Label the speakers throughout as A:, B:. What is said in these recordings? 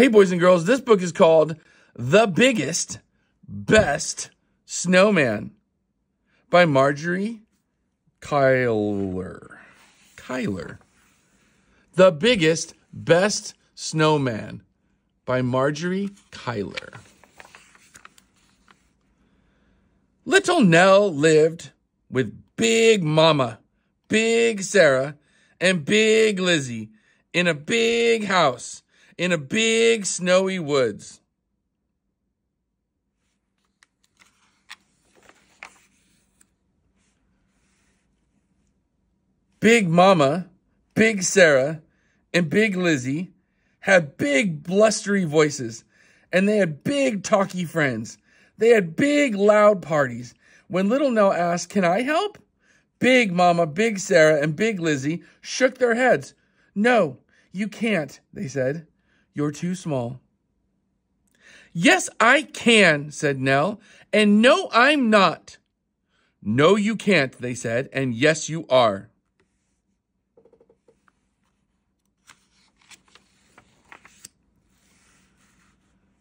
A: Hey, boys and girls, this book is called The Biggest, Best Snowman by Margery Cuyler. The Biggest, Best Snowman by Margery Cuyler. Little Nell lived with Big Mama, Big Sarah, and Big Lizzie in a big house in a big snowy woods. Big Mama, Big Sarah, and Big Lizzie had big blustery voices, and they had big talky friends. They had big loud parties. When Little Nell asked, "Can I help?" Big Mama, Big Sarah, and Big Lizzie shook their heads. "No, you can't," they said. "You're too small." "Yes, I can," said Nell. "And no, I'm not." "No, you can't," they said. "And yes, you are."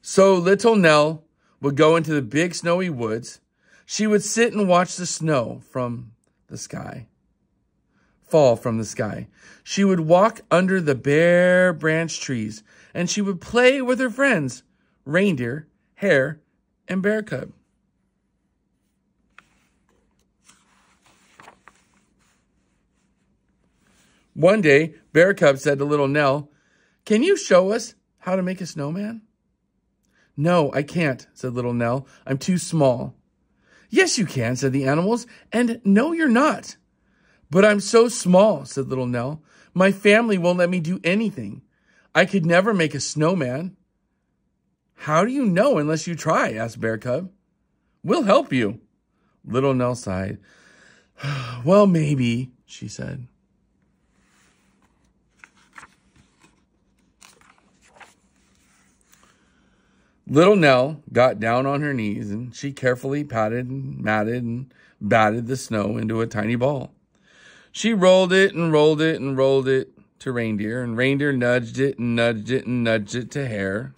A: So Little Nell would go into the big snowy woods. She would sit and watch the snow from the sky fall from the sky. She would walk under the bare branch trees, and she would play with her friends, Reindeer, Hare, and Bear Cub. One day, Bear Cub said to Little Nell, "Can you show us how to make a snowman?" "No, I can't," said Little Nell. "I'm too small." "Yes, you can," said the animals. "And no, you're not." "But I'm so small," said Little Nell. "My family won't let me do anything. I could never make a snowman." "How do you know unless you try?" asked Bear Cub. "We'll help you." Little Nell sighed. "Well, maybe," she said. Little Nell got down on her knees, and she carefully patted and matted and batted the snow into a tiny ball. She rolled it and rolled it and rolled it to Reindeer, and Reindeer nudged it and nudged it and nudged it to Hare.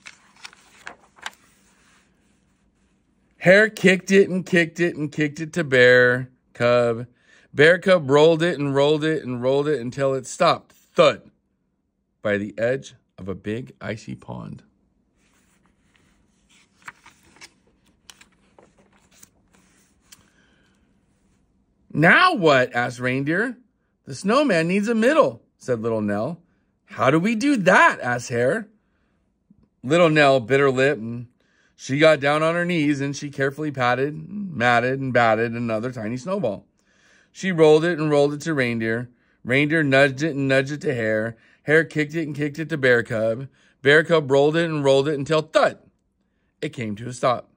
A: Hare kicked it and kicked it and kicked it to Bear Cub. Bear Cub rolled it and rolled it and rolled it until it stopped, thud, by the edge of a big icy pond. "Now what?" asked Reindeer. "The snowman needs a middle," said Little Nell. "How do we do that?" asked Hare. Little Nell bit her lip, and she got down on her knees, and she carefully patted, matted, and batted another tiny snowball. She rolled it and rolled it to Reindeer. Reindeer nudged it and nudged it to Hare. Hare kicked it and kicked it to Bear Cub. Bear Cub rolled it and rolled it until thud, it came to a stop.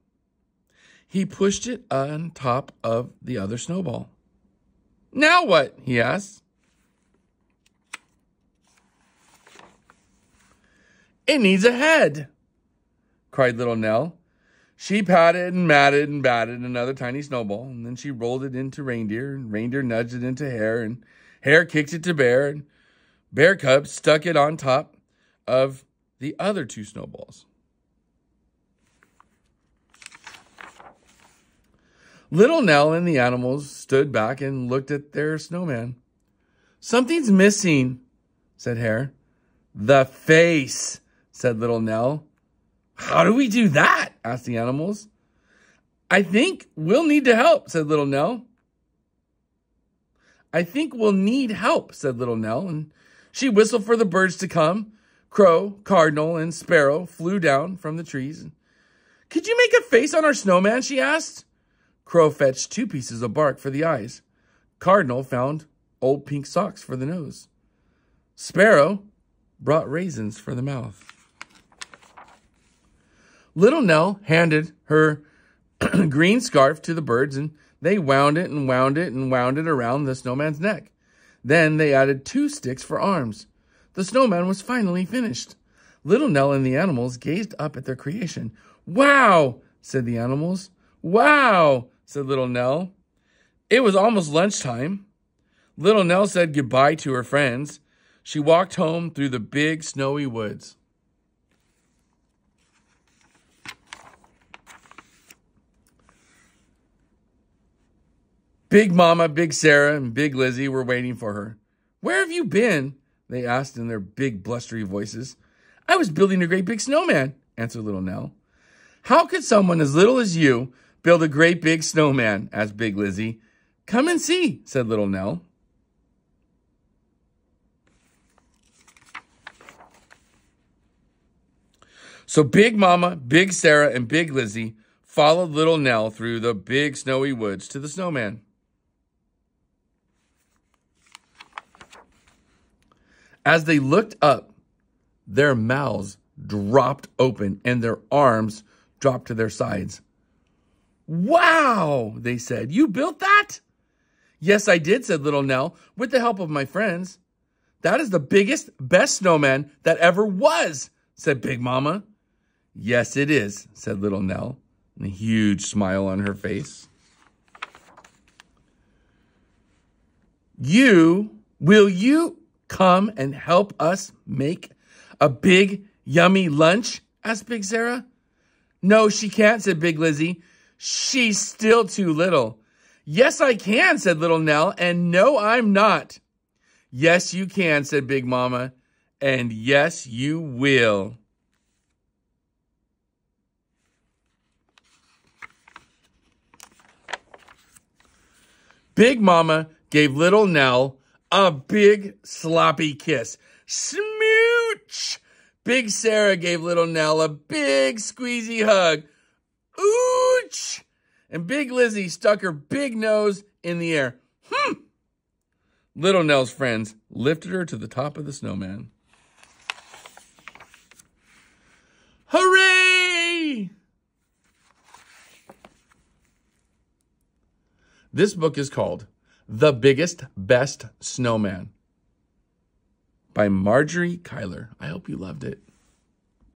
A: He pushed it on top of the other snowball. "Now what?" he asked. "It needs a head," cried Little Nell. She patted and matted and batted another tiny snowball, and then she rolled it into Reindeer, and Reindeer nudged it into Hare, and Hare kicked it to Bear, and Bear Cub stuck it on top of the other two snowballs. Little Nell and the animals stood back and looked at their snowman. "Something's missing," said Hare. "The face," said Little Nell. "How do we do that?" asked the animals. "I think we'll need to help," said Little Nell. "I think we'll need help," said Little Nell, and she whistled for the birds to come. Crow, Cardinal, and Sparrow flew down from the trees. "Could you make a face on our snowman?" she asked. Crow fetched 2 pieces of bark for the eyes. Cardinal found old pink socks for the nose. Sparrow brought raisins for the mouth. Little Nell handed her green scarf to the birds, and they wound it and wound it and wound it around the snowman's neck. Then they added 2 sticks for arms. The snowman was finally finished. Little Nell and the animals gazed up at their creation. "Wow," said the animals. "Wow," said Little Nell. It was almost lunchtime. Little Nell said goodbye to her friends. She walked home through the big snowy woods. Big Mama, Big Sarah, and Big Lizzie were waiting for her. "Where have you been?" they asked in their big blustery voices. "I was building a great big snowman," answered little Nell. "How could someone as little as you build a great big snowman?" asked Big Lizzie. "Come and see," said little Nell. So Big Mama, Big Sarah, and Big Lizzie followed little Nell through the big snowy woods to the snowman. As they looked up, their mouths dropped open and their arms dropped to their sides. "Wow," they said. "You built that?" "Yes, I did," said little Nell, "with the help of my friends." "That is the biggest, best snowman that ever was," said Big Mama. "Yes, it is," said little Nell, and a huge smile on her face. Will you come and help us make a big, yummy lunch?" asked Big Sarah. "No, she can't," said Big Lizzie. "She's still too little." "Yes, I can," said little Nell, "and no, I'm not." "Yes, you can," said Big Mama, "and yes, you will." Big Mama gave little Nell a big sloppy kiss. Smooch! Big Sarah gave little Nell a big squeezy hug. Ooch! And Big Lizzie stuck her big nose in the air. Little Nell's friends lifted her to the top of the snowman. Hooray! This book is called The Biggest, Best Snowman by Margery Cuyler. I hope you loved it.